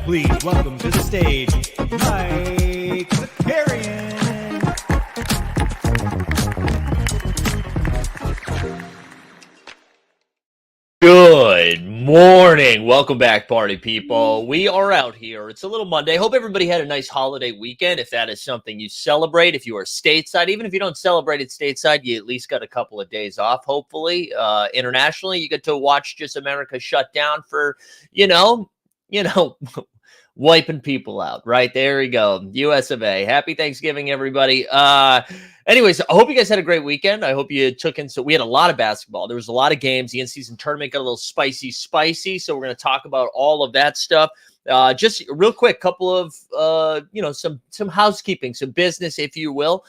Please welcome to the stage, Mike Zakarian. Good morning. Welcome back, party people. We are out here. It's a little Monday. Hope everybody had a nice holiday weekend. If that is something you celebrate, if you are stateside, even if you don't celebrate it stateside, you at least got a couple of days off, hopefully. Internationally, you get to watch just America shut down for, wiping people out, right? There we go. US of A. Happy Thanksgiving, everybody. Anyways, I hope you guys had a great weekend. I hope you took in. So we had a lot of basketball. There was a lot of games. The in-season tournament got a little spicy. So we're going to talk about all of that stuff. Just real quick, couple of, some housekeeping, some business, if you will,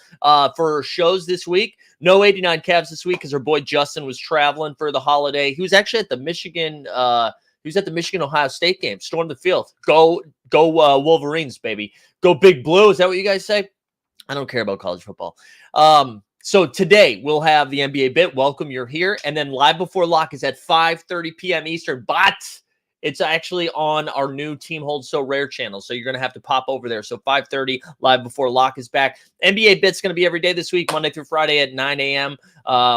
for shows this week. No 89 Cavs this week because our boy Justin was traveling for the holiday. He was actually at the Michigan Ohio State game. Storm the field. Go Wolverines, baby. Go Big Blue. Is that what you guys say? I don't care about college football. So today we'll have the NBA bit. Welcome, you're here. And then Live Before Lock is at 5:30 p.m. Eastern. But it's actually on our new Team Hold So Rare channel. So you're going to have to pop over there. So 5:30 Live Before Lock is back. NBA bit's going to be every day this week, Monday through Friday at 9 a.m.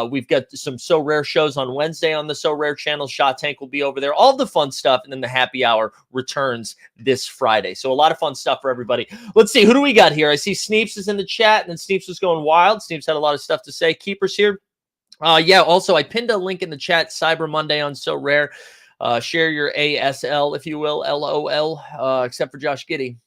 We've got some So Rare shows on Wednesday on the So Rare channel. Shot Tank will be over there. All the fun stuff. And then the happy hour returns this Friday. So a lot of fun stuff for everybody. Let's see. Who do we got here? I see Sneeps is in the chat. And then Sneeps was going wild. Sneeps had a lot of stuff to say. Keepers here. Also, I pinned a link in the chat. Cyber Monday on So Rare. Share your ASL, if you will, LOL, except for Josh Giddey.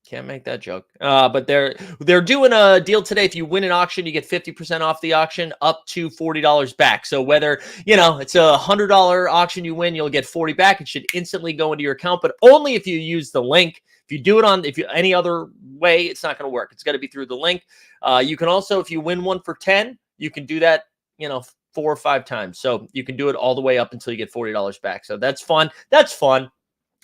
Can't make that joke. But they're doing a deal today. If you win an auction, you get 50% off the auction, up to $40 back. So whether, it's a $100 auction you win, you'll get 40 back. It should instantly go into your account, but only if you use the link. If you do it any other way, it's not going to work. It's got to be through the link. You can also, if you win one for 10, you can do that, 4 or 5 times. So you can do it all the way up until you get $40 back. So that's fun.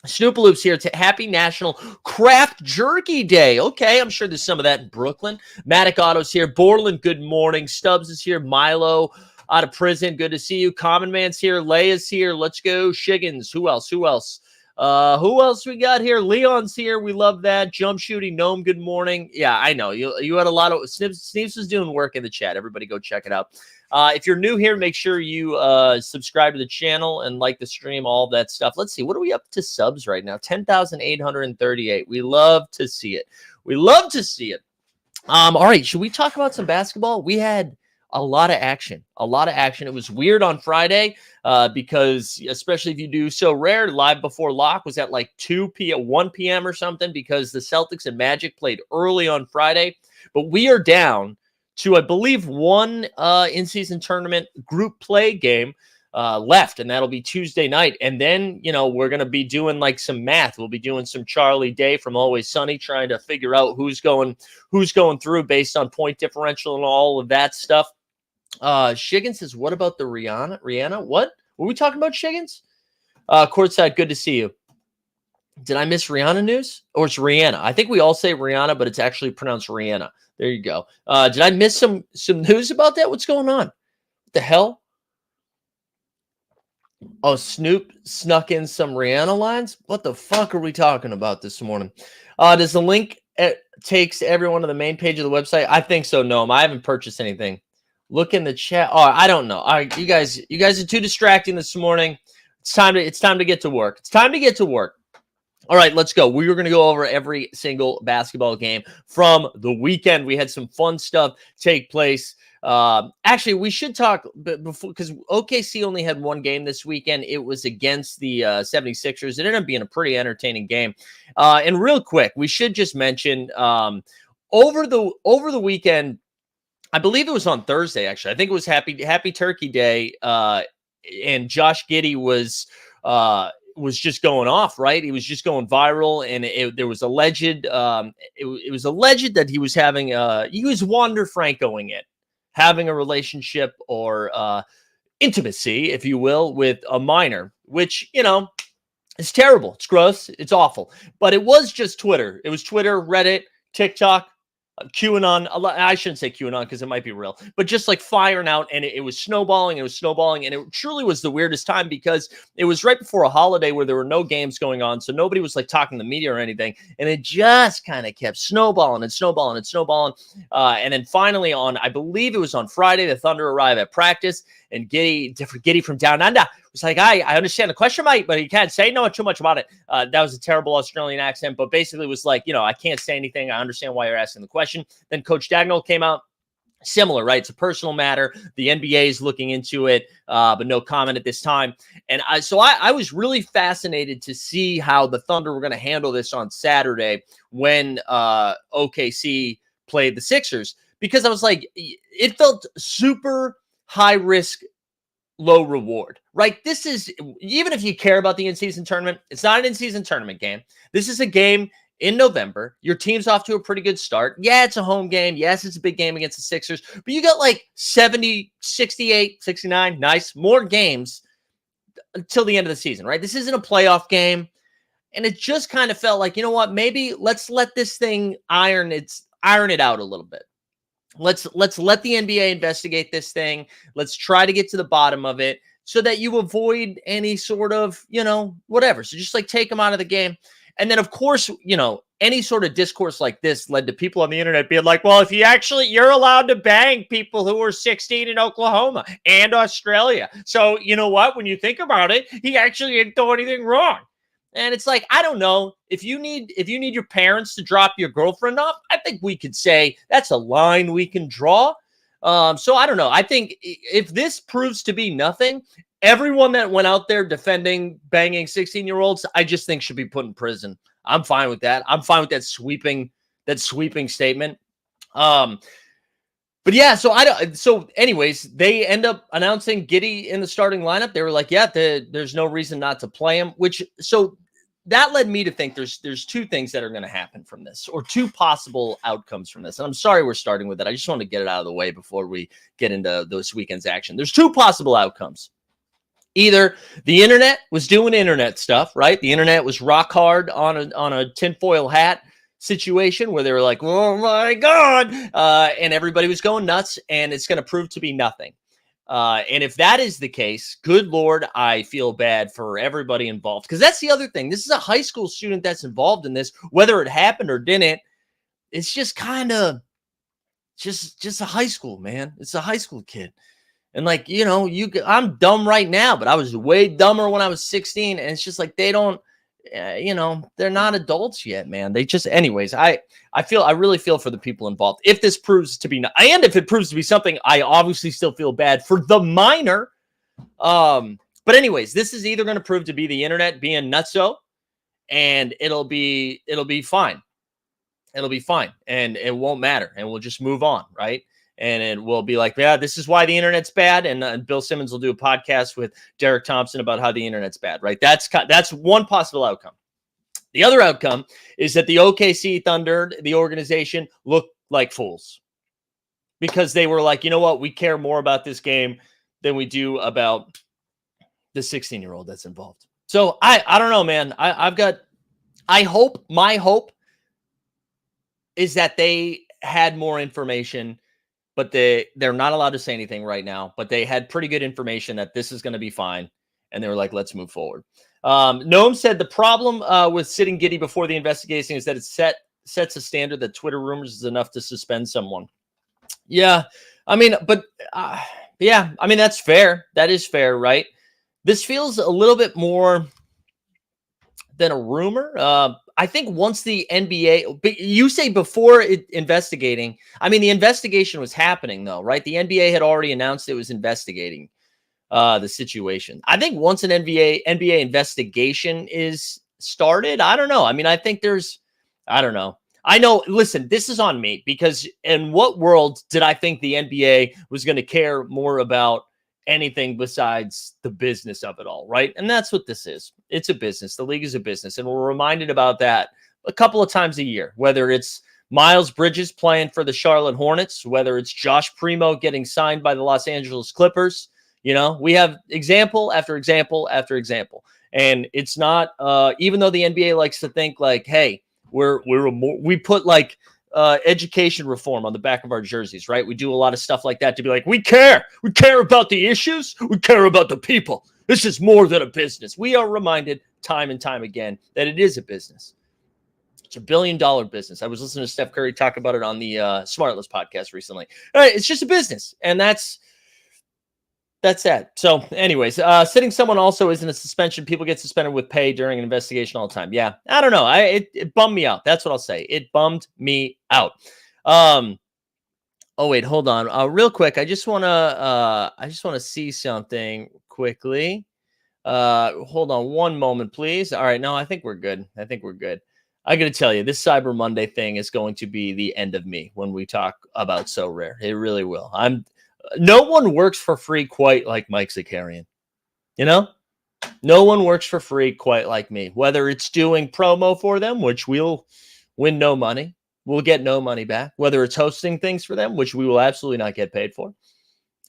Snoopaloop's here. Happy National Craft Jerky Day. Okay, I'm sure there's some of that in Brooklyn. Matic Auto's here. Borland, good morning. Stubbs is here. Milo out of prison. Good to see you. Common Man's here. Leia's here. Let's go. Shiggins. Who else? Who else we got here? Leon's here. We love that. Jump Shooting Gnome, good morning. Yeah, I know. You had a lot of... Sneeps was doing work in the chat. Everybody go check it out. If you're new here, make sure you subscribe to the channel and like the stream, all that stuff. Let's see. What are we up to subs right now? 10,838. We love to see it. All right. Should we talk about some basketball? We had a lot of action. It was weird on Friday because, especially if you do So Rare, Live Before Lock was at like 1 p.m. or something because the Celtics and Magic played early on Friday. But we are down to, I believe, one in-season tournament group play game left, and that'll be Tuesday night. And then, we're going to be doing like some math. We'll be doing some Charlie Day from Always Sunny, trying to figure out who's going through based on point differential and all of that stuff. Shiggins says, what about the Rihanna? What? Were we talking about Shiggins? Courtside, good to see you. Did I miss Rihanna news? Or it's Rihanna? I think we all say Rihanna, but it's actually pronounced Rihanna. There you go. Did I miss some news about that? What's going on? the hell? Oh, Snoop snuck in some Rihanna lines? What the fuck are we talking about this morning? Does the link takes everyone to the main page of the website? I think so, Noam. I haven't purchased anything. Look in the chat. Oh, I don't know. You guys are too distracting this morning. It's time to get to work. It's time to get to work. All right, let's go. We were going to go over every single basketball game from the weekend. We had some fun stuff take place. Actually, we should talk before, because OKC only had one game this weekend. It was against the 76ers. It ended up being a pretty entertaining game. And real quick, we should just mention over the weekend, I believe it was on Thursday, actually. I think it was Happy Turkey Day. And Josh Giddey was just going off, right? He was just going viral, and there was alleged. It was alleged that he was having he was Wander Francoing it, having a relationship or intimacy, if you will, with a minor, which, you know, is terrible. It's gross. It's awful. But it was just Twitter. It was Twitter, Reddit, TikTok, QAnon. I shouldn't say QAnon because it might be real, but just like firing out, and it was snowballing. It was snowballing, and it truly was the weirdest time because it was right before a holiday where there were no games going on, so nobody was like talking to the media or anything, and it just kind of kept snowballing and snowballing and snowballing. And then finally, I believe it was on Friday, the Thunder arrived at practice, and Giddey from Down Under was like, I understand the question, mate, but he can't say too much about it. That was a terrible Australian accent, but basically was like, you know, I can't say anything. I understand why you're asking the question. Then Coach Dagnall came out. Similar, right? It's a personal matter. The NBA is looking into it, but no comment at this time. And I was really fascinated to see how the Thunder were going to handle this on Saturday when OKC played the Sixers, because I was like, it felt super high risk, low reward, right? This is, even if you care about the in-season tournament, it's not an in-season tournament game. This is a game in November. Your team's off to a pretty good start. Yeah, it's a home game. Yes, it's a big game against the Sixers, but you got like 70, 68, 69, nice, more games until the end of the season, right? This isn't a playoff game. And it just kind of felt like, you know what, maybe let's let this thing iron it out a little bit. Let's let the NBA investigate this thing. Let's try to get to the bottom of it so that you avoid any sort of, you know, whatever. So just like take them out of the game. And then, of course, you know, any sort of discourse like this led to people on the internet being like, well, if you're allowed to bang people who are 16 in Oklahoma and Australia. So, you know what? When you think about it, he actually didn't do anything wrong. And it's like, I don't know, if you need your parents to drop your girlfriend off, I think we could say that's a line we can draw. So I don't know. I think if this proves to be nothing, everyone that went out there defending banging 16-year-olds, I just think should be put in prison. I'm fine with that. I'm fine with that sweeping statement. But yeah, so anyways, they end up announcing Giddey in the starting lineup. They were like, yeah, there's no reason not to play him, so that led me to think there's two things that are going to happen from this, or two possible outcomes from this. And I'm sorry we're starting with it. I just want to get it out of the way before we get into this weekend's action. There's two possible outcomes. Either the internet was doing internet stuff, right? The internet was rock hard on a tinfoil hat situation where they were like, oh my God. And everybody was going nuts, and it's going to prove to be nothing. And if that is the case, good Lord, I feel bad for everybody involved. Because that's the other thing. This is a high school student that's involved in this, whether it happened or didn't. It's just kind of just a high school, man. It's a high school kid. And like, you know, I'm dumb right now, but I was way dumber when I was 16. And it's just like, they don't, you know, they're not adults yet, man. They just, anyways, I really feel for the people involved. If this proves to be, and if it proves to be something, I obviously still feel bad for the minor. But anyways, this is either going to prove to be the internet being nutso, and it'll be fine. It'll be fine, and it won't matter, and we'll just move on, right? And it will be like, yeah, this is why the internet's bad. And Bill Simmons will do a podcast with Derek Thompson about how the internet's bad, right? That's one possible outcome. The other outcome is that the OKC Thunder, the organization, looked like fools because they were like, you know what? We care more about this game than we do about the 16-year-old that's involved. So I don't know, man. My hope is that they had more information, but they're not allowed to say anything right now. But they had pretty good information that this is going to be fine, and they were like, "Let's move forward." Noam said the problem with sitting giddy before the investigation is that it sets a standard that Twitter rumors is enough to suspend someone. Yeah, I mean, but yeah, I mean that's fair. That is fair, right? This feels a little bit more than a rumor. I think once the NBA, but you say before investigating, I mean, the investigation was happening though, right? The NBA had already announced it was investigating the situation. I think once an NBA investigation is started, I don't know. I mean, I think I don't know. I know, listen, this is on me because in what world did I think the NBA was going to care more about anything besides the business of it all, right? And that's what this is. It's a business. The league is a business. And we're reminded about that a couple of times a year, whether it's Miles Bridges playing for the Charlotte Hornets, whether it's Josh Primo getting signed by the Los Angeles Clippers. You know, we have example after example after example. And it's not, even though the NBA likes to think like, hey, we put like education reform on the back of our jerseys, right? We do a lot of stuff like that to be like, we care about the issues, we care about the people. This is more than a business. We are reminded time and time again that it is a business. It's a $1 billion business. I was listening to Steph Curry talk about it on the Smartless podcast recently. All right, it's just a business, and that's that. So anyways, sitting someone also isn't a suspension. People get suspended with pay during an investigation all the time. Yeah, I don't know. It bummed me out. That's what I'll say. It bummed me out. Oh wait, hold on. Real quick, I just want to see something quickly. Hold on one moment, please. All right, no, I think we're good. I got to tell you, this Cyber Monday thing is going to be the end of me when we talk about So Rare. It really will. No one works for free quite like Mike Zakarian. You know, no one works for free quite like me. Whether it's doing promo for them, which we'll win no money, we'll get no money back. Whether it's hosting things for them, which we will absolutely not get paid for.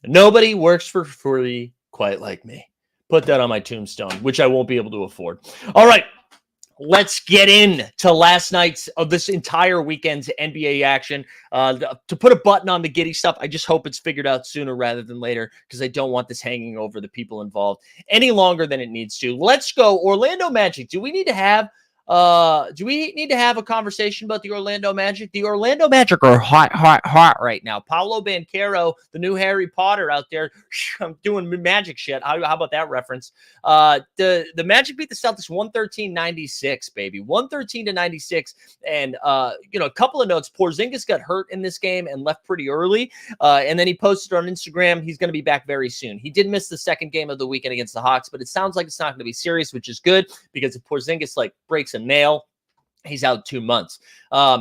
Nobody works for free quite like me. Put that on my tombstone, which I won't be able to afford. All right. Let's get into last night's of this entire weekend's NBA action. To put a button on the giddy stuff, I just hope it's figured out sooner rather than later because I don't want this hanging over the people involved any longer than it needs to. Let's go. Orlando Magic. Do we need to have a conversation about the Orlando Magic? The Orlando Magic are hot right now. Paolo Banchero, the new Harry Potter out there, doing magic shit. How about that reference? The Magic beat the Celtics 113-96, baby. 113-96. And, a couple of notes. Porzingis got hurt in this game and left pretty early. And then he posted on Instagram he's going to be back very soon. He did miss the second game of the weekend against the Hawks, but it sounds like it's not going to be serious, which is good because if Porzingis breaks a nail, he's out 2 months.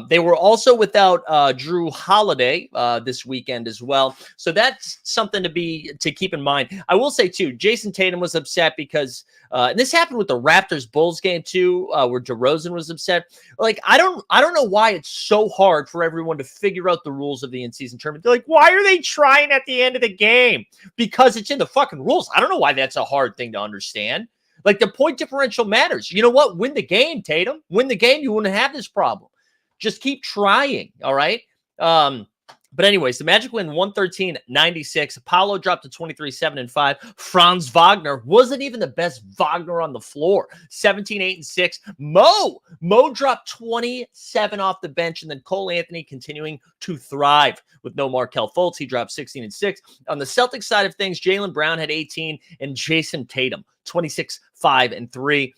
They were also without Drew Holiday this weekend as well. So that's something to keep in mind. I will say too, Jason Tatum was upset because and this happened with the Raptors Bulls game too, where DeRozan was upset. I don't know why it's so hard for everyone to figure out the rules of the in-season tournament. They're like, why are they trying at the end of the game? Because it's in the fucking rules. I don't know why that's a hard thing to understand. The point differential matters. You know what? Win the game, Tatum. Win the game. You wouldn't have this problem. Just keep trying. All right. But anyways, the Magic win 113-96. Apollo dropped to 23-7-5. Franz Wagner wasn't even the best Wagner on the floor. 17-8-6. Mo dropped 27 off the bench, and then Cole Anthony continuing to thrive with no Markelle Fultz. He dropped 16-6. On the Celtics side of things, Jaylen Brown had 18, and Jason Tatum 26-5-3.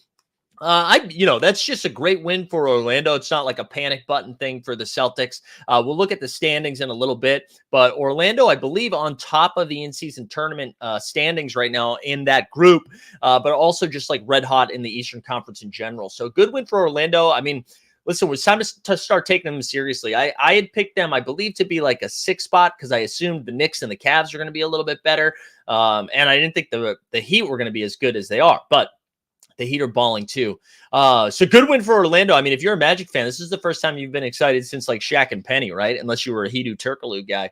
That's just a great win for Orlando. It's not like a panic button thing for the Celtics. We'll look at the standings in a little bit, but Orlando, I believe, on top of the in-season tournament standings right now in that group, but also just red hot in the Eastern Conference in general. So good win for Orlando. I mean, listen, it was time to start taking them seriously. I had picked them, I believe, to be a 6 spot because I assumed the Knicks and the Cavs are going to be a little bit better. And I didn't think the Heat were going to be as good as they are, but the Heat are balling too. So good win for Orlando. I mean, if you're a Magic fan, this is the first time you've been excited since Shaq and Penny, right? Unless you were a Hedo Turkoglu guy.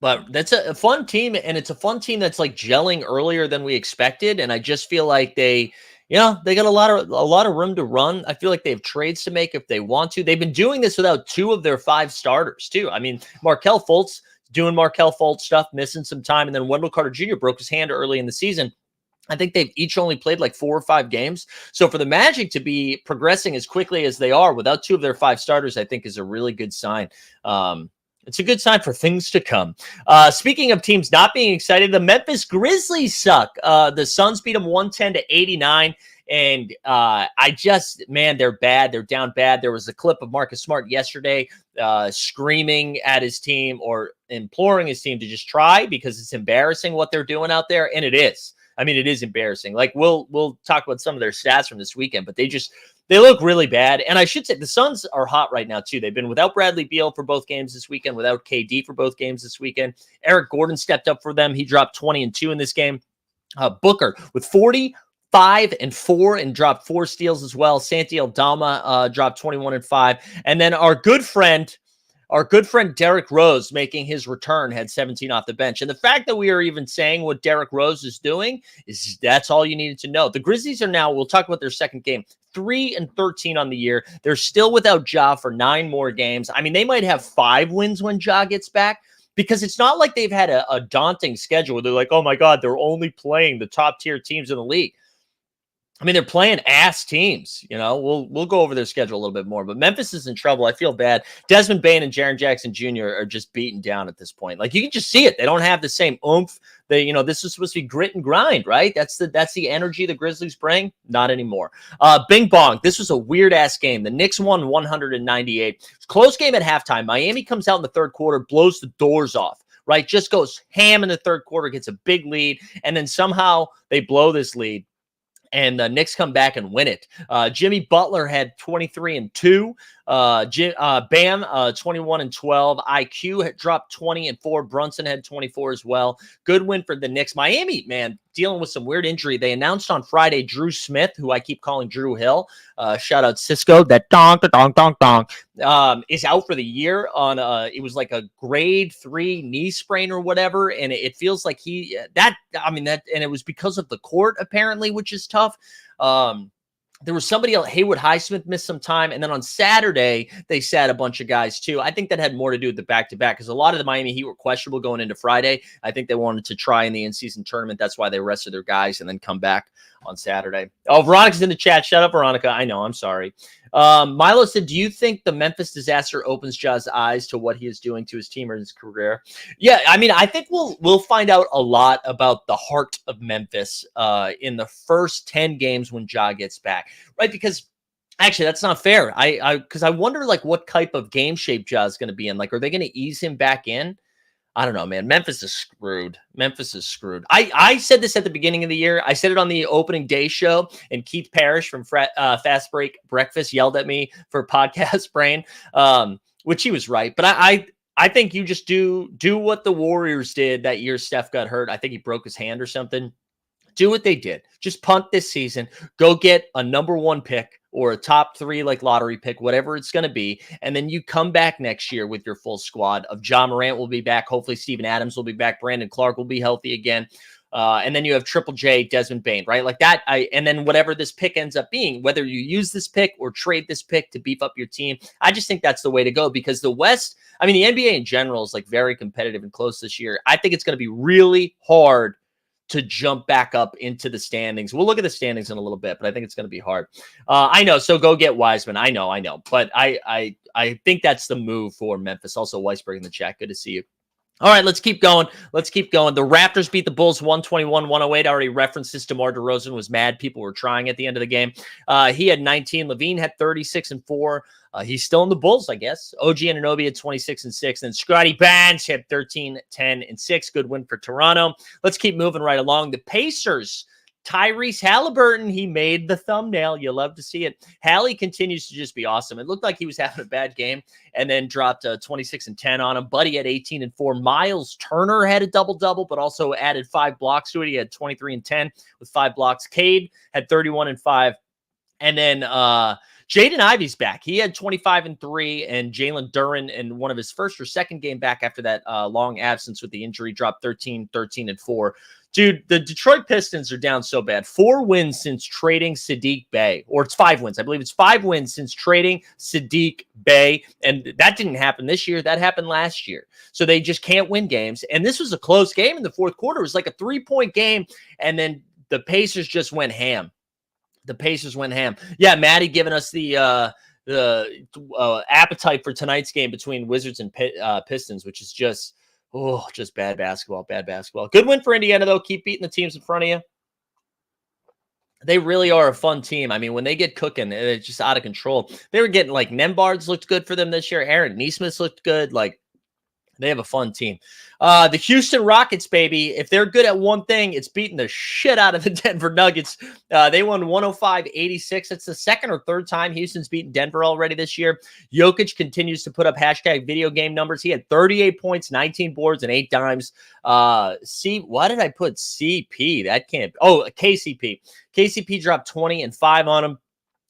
But that's a fun team, and it's a fun team that's gelling earlier than we expected. And I just feel like they They got a lot of room to run. I feel like they have trades to make if they want to. They've been doing this without two of their five starters too. I mean, Markelle Fultz doing Markelle Fultz stuff, missing some time, and then Wendell Carter Jr. broke his hand early in the season. I think they've each only played like 4 or 5 games. So for the Magic to be progressing as quickly as they are without two of their 5 starters, I think is a really good sign. It's a good sign for things to come. Speaking of teams not being excited, the Memphis Grizzlies suck. The Suns beat them 110-89. And they're bad. They're down bad. There was a clip of Marcus Smart yesterday screaming at his team or imploring his team to just try because it's embarrassing what they're doing out there. And it is. I mean, it is embarrassing. Like we'll talk about some of their stats from this weekend, but they look really bad. And I should say the Suns are hot right now too. They've been without Bradley Beal for both games this weekend, without KD for both games this weekend. Eric Gordon stepped up for them. He dropped 20 and 2 in this game. Booker with 45 and 4 and dropped 4 steals as well. Santi Aldama dropped 21 and 5. And then our good friend Derrick Rose making his return had 17 off the bench. And the fact that we are even saying what Derrick Rose is doing that's all you needed to know. The Grizzlies are now, we'll talk about their second game, 3-13 on the year. They're still without Ja for 9 more games. I mean, they might have 5 wins when Ja gets back because it's not like they've had a daunting schedule where they're like, oh my God, they're only playing the top tier teams in the league. I mean, they're playing ass teams. We'll go over their schedule a little bit more, but Memphis is in trouble. I feel bad. Desmond Bane and Jaren Jackson Jr. are just beaten down at this point. Like you can just see it. They don't have the same oomph. This is supposed to be grit and grind, right? That's the energy the Grizzlies bring. Not anymore. Bing bong. This was a weird ass game. The Knicks won 198. Close game at halftime. Miami comes out in the third quarter, blows the doors off. Right, just goes ham in the third quarter, gets a big lead, and then somehow they blow this lead. And the Knicks come back and win it. Jimmy Butler had 23 and 2. Bam, 21 and 12. IQ had dropped 20 and 4. Brunson had 24 as well. Good win for the Knicks. Miami, man, dealing with some weird injury. They announced on Friday Drew Smith, who I keep calling Drew Hill. Shout out Cisco. That dong, is out for the year on it was like a grade 3 knee sprain or whatever. And it feels like and it was because of the court apparently, which is tough. There was somebody else, Haywood Highsmith missed some time. And then on Saturday, they sat a bunch of guys too. I think that had more to do with the back-to-back because a lot of the Miami Heat were questionable going into Friday. I think they wanted to try in the in-season tournament. That's why they rested their guys and then come back on Saturday. Oh, Veronica's in the chat. Shut up, Veronica. I know. I'm sorry. Milo said, do you think the Memphis disaster opens Ja's eyes to what he is doing to his team or his career? Yeah, I mean, I think we'll find out a lot about the heart of Memphis in the first 10 games when Ja gets back, right? Because actually, that's not fair. Because I wonder like what type of game shape Ja is going to be in. Like, are they going to ease him back in? I don't know, man. Memphis is screwed. I said this at the beginning of the year. I said it on the opening day show, and Keith Parrish from Fast Break Breakfast yelled at me for podcast brain, which he was right. But I think you just do what the Warriors did that year Steph got hurt. I think he broke his hand or something. Do what they did. Just punt this season. Go get a number 1 pick or a top 3 like lottery pick, whatever it's going to be. And then you come back next year with your full squad of Ja Morant will be back. Hopefully Steven Adams will be back. Brandon Clark will be healthy again. And then you have Triple J, Desmond Bane, right? Like that. And then whatever this pick ends up being, whether you use this pick or trade this pick to beef up your team, I just think that's the way to go because the West, I mean, the NBA in general is like very competitive and close this year. I think it's going to be really hard to jump back up into the standings. We'll look at the standings in a little bit, but I think it's going to be hard. I know. So go get Wiseman. I know. But I think that's the move for Memphis. Also, Weisberg in the chat. Good to see you. All right, let's keep going. The Raptors beat the Bulls 121-108. I already referenced this. DeMar DeRozan was mad. People were trying at the end of the game. He had 19. Levine had 36 and 4. He's still in the Bulls, I guess. OG Anunoby had 26 and 6. And Scotty Barnes had 13, 10, and 6. Good win for Toronto. Let's keep moving right along. The Pacers. Tyrese Haliburton, he made the thumbnail. You love to see it. Hallie continues to just be awesome. It looked like he was having a bad game and then dropped 26 and 10 on him. Buddy had 18 and 4. Miles Turner had a double-double, but also added 5 blocks to it. He had 23 and 10 with 5 blocks. Cade had 31 and 5. And then Jaden Ivey's back. He had 25-3, and Jalen Duren in one of his first or second game back after that long absence with the injury dropped 13-4. Dude, the Detroit Pistons are down so bad. 4 wins since trading Sadiq Bey, or it's 5 wins. I believe it's 5 wins since trading Sadiq Bey, and that didn't happen this year. That happened last year. So they just can't win games. And this was a close game in the fourth quarter. It was like a 3-point game, and then the Pacers just went ham. Yeah, Maddie giving us the appetite for tonight's game between Wizards and Pistons, which is just bad basketball. Good win for Indiana, though. Keep beating the teams in front of you. They really are a fun team. I mean, when they get cooking, it's just out of control. They were getting, like, Nembhard's looked good for them this year. Aaron Nesmith's looked good. Like, they have a fun team. The Houston Rockets, baby, if they're good at one thing, it's beating the shit out of the Denver Nuggets. They won 105-86. It's the second or third time Houston's beaten Denver already this year. Jokic continues to put up hashtag video game numbers. He had 38 points, 19 boards, and 8 dimes. Why did I put CP? That can't. Oh, KCP. KCP dropped 20 and 5 on him.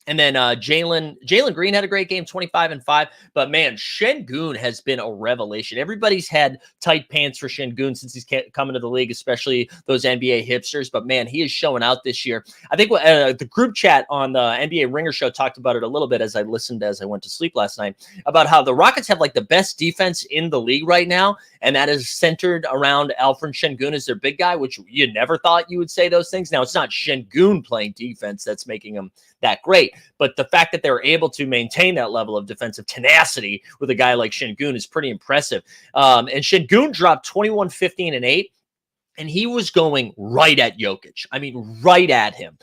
And then Jalen Green had a great game, 25-5. But, man, Şengün has been a revelation. Everybody's had tight pants for Şengün since he's come into the league, especially those NBA hipsters. But, man, he is showing out this year. I think the group chat on the NBA Ringer show talked about it a little bit as I listened as I went to sleep last night, about how the Rockets have, like, the best defense in the league right now, and that is centered around Alfred Şengün as their big guy, which you never thought you would say those things. Now, it's not Şengün playing defense that's making him that great. But the fact that they're able to maintain that level of defensive tenacity with a guy like Şengün is pretty impressive. And Şengün dropped 21, 15, and 8, and he was going right at Jokic. I mean, right at him.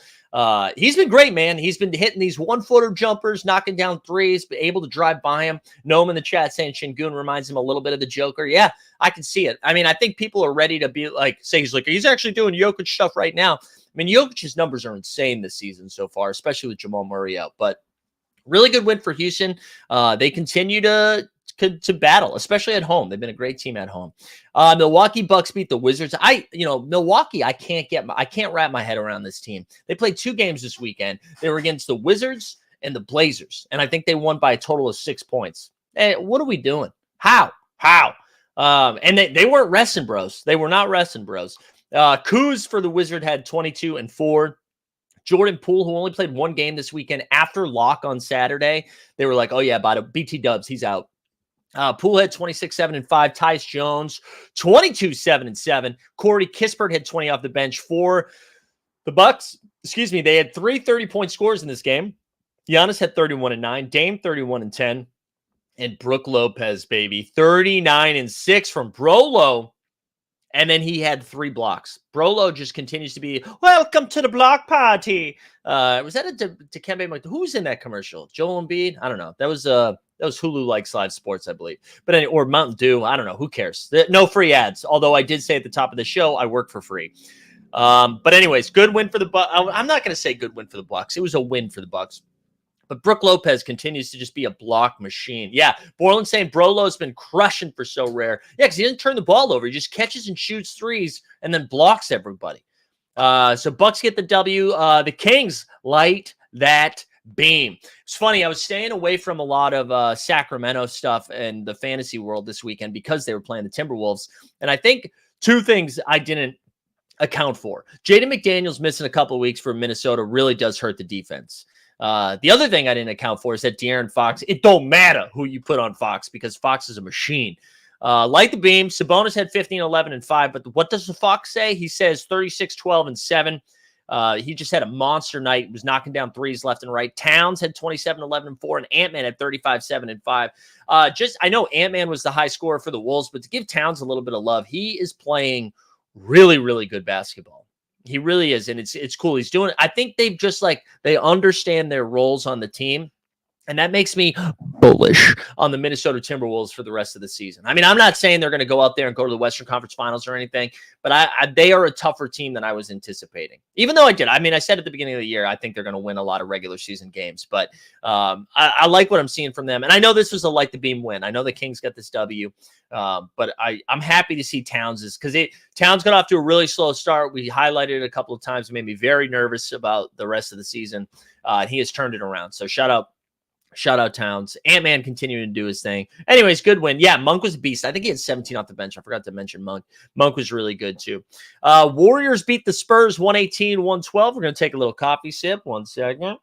He's been great, man. He's been hitting these one-footer jumpers, knocking down threes, been able to drive by him. Noam in the chat saying Şengün reminds him a little bit of the Joker. Yeah, I can see it. I mean, I think people are ready to be like, say he's actually doing Jokic stuff right now. I mean, Jokic's numbers are insane this season so far, especially with Jamal Murray out. But really good win for Houston. They continue to battle, especially at home. They've been a great team at home. Milwaukee Bucks beat the Wizards. Milwaukee, I can't wrap my head around this team. They played 2 games this weekend. They were against the Wizards and the Blazers, and I think they won by a total of 6 points. Hey, what are we doing? How? And they weren't resting bros. They were not resting bros. Kuz for the Wizard had 22 and 4. Jordan Poole, who only played 1 game this weekend after lock on Saturday, they were like, oh yeah, by the BT Dubs, he's out. Poole had 26, 7 and 5. Tyus Jones, 22, 7 and 7. Corey Kispert had 20 off the bench for the Bucks. They had 3 30-point scores in this game. Giannis had 31 and 9. Dame 31 and 10. And Brook Lopez, baby, 39 and 6 from Brolo. And then he had 3 blocks. Brolo just continues to be, welcome to the block party. Was that a Dikembe? Who's in that commercial? Joel Embiid? I don't know. That was Hulu Likes Live Sports, I believe. But or Mountain Dew. I don't know. Who cares? No free ads. Although I did say at the top of the show, I work for free. But anyways, good win for the Bucks. I'm not going to say good win for the Bucks. It was a win for the Bucks. But Brook Lopez continues to just be a block machine. Yeah, Borland saying Brolo's been crushing for so rare. Yeah, because he doesn't turn the ball over. He just catches and shoots threes and then blocks everybody. So Bucks get the W. The Kings light that beam. It's funny. I was staying away from a lot of Sacramento stuff in the fantasy world this weekend because they were playing the Timberwolves. And I think 2 things I didn't account for. Jaden McDaniels missing a couple of weeks for Minnesota really does hurt the defense. The other thing I didn't account for is that De'Aaron Fox, it don't matter who you put on Fox because Fox is a machine. Light the beam. Sabonis had 15, 11, and 5. But what does the Fox say? He says 36, 12, and 7. He just had a monster night. He was knocking down threes left and right. Towns had 27, 11, and 4. And Ant-Man had 35, 7, and 5. I know Ant-Man was the high scorer for the Wolves, but to give Towns a little bit of love, he is playing really, really good basketball. He really is, and it's cool. He's doing it. I think they've just they understand their roles on the team, and that makes me bullish on the Minnesota Timberwolves for the rest of the season. I mean, I'm not saying they're going to go out there and go to the Western Conference Finals or anything, but they are a tougher team than I was anticipating. Even though I did. I mean, I said at the beginning of the year, I think they're going to win a lot of regular season games, but I like what I'm seeing from them. And I know this was a light the beam win. I know the Kings got this W, but I'm happy to see Towns because Towns got off to a really slow start. We highlighted it a couple of times. It made me very nervous about the rest of the season. And he has turned it around. So shout out Shout out Towns. Ant-Man continuing to do his thing. Anyways, good win. Yeah, Monk was a beast. I think he had 17 off the bench. I forgot to mention Monk. Monk was really good too. Warriors beat the Spurs 118-112. We're going to take a little coffee sip. 1 second.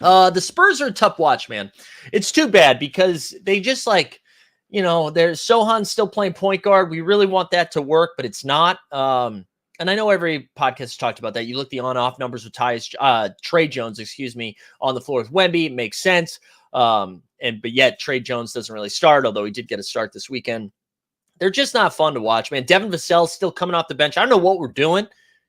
The Spurs are a tough watch, man. It's too bad because they just there's Sohan still playing point guard. We really want that to work, but it's not. And I know every podcast has talked about that. You look at the on-off numbers with Trey Jones, on the floor with Wemby. It makes sense. But yet Trey Jones doesn't really start, although he did get a start this weekend. They're just not fun to watch, man. Devin Vassell's still coming off the bench. I don't know what we're doing.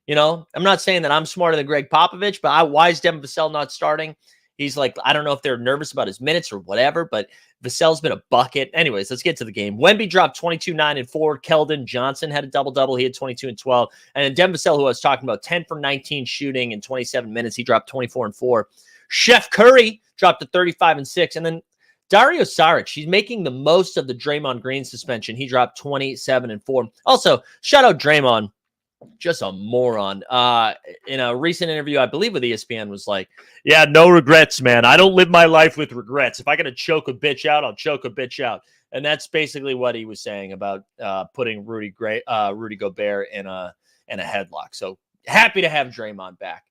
I'm not saying that I'm smarter than Greg Popovich, but why is Devin Vassell not starting? He's like, I don't know if they're nervous about his minutes or whatever, but Vassell's been a bucket. Anyways, let's get to the game. Wemby dropped 22, 9, and 4. Keldon Johnson had a double-double. He had 22 and 12. And then Devin Vassell, who I was talking about, 10 for 19 shooting in 27 minutes. He dropped 24 and 4. Chef Curry dropped to 35 and 6. And then Dario Saric, he's making the most of the Draymond Green suspension. He dropped 27 and 4. Also, shout out Draymond. Just a moron. In a recent interview, I believe with ESPN, was like, yeah, no regrets, man. I don't live my life with regrets. If I got to choke a bitch out, I'll choke a bitch out. And that's basically what he was saying about putting Rudy Gobert in a headlock. So happy to have Draymond back.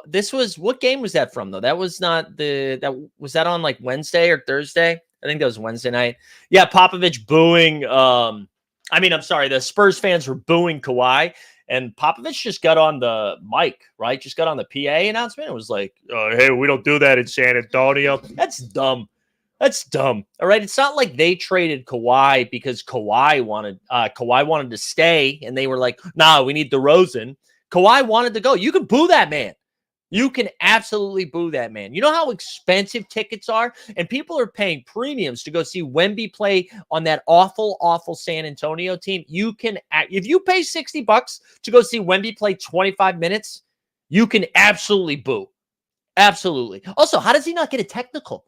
This was, what game was that from though? That was not was that on like Wednesday or Thursday? I think that was Wednesday night. Yeah, Popovich booing. The Spurs fans were booing Kawhi, and Popovich just got on the mic, right? Just got on the PA announcement. It was like, hey, we don't do that in San Antonio. That's dumb. All right. It's not like they traded Kawhi because Kawhi wanted to stay, and they were like, nah, we need DeRozan. Kawhi wanted to go. You can boo that man. You can absolutely boo that man. You know how expensive tickets are? And people are paying premiums to go see Wemby play on that awful, awful San Antonio team. You can, if you pay $60 to go see Wemby play 25 minutes, you can absolutely boo. Absolutely. Also, how does he not get a technical?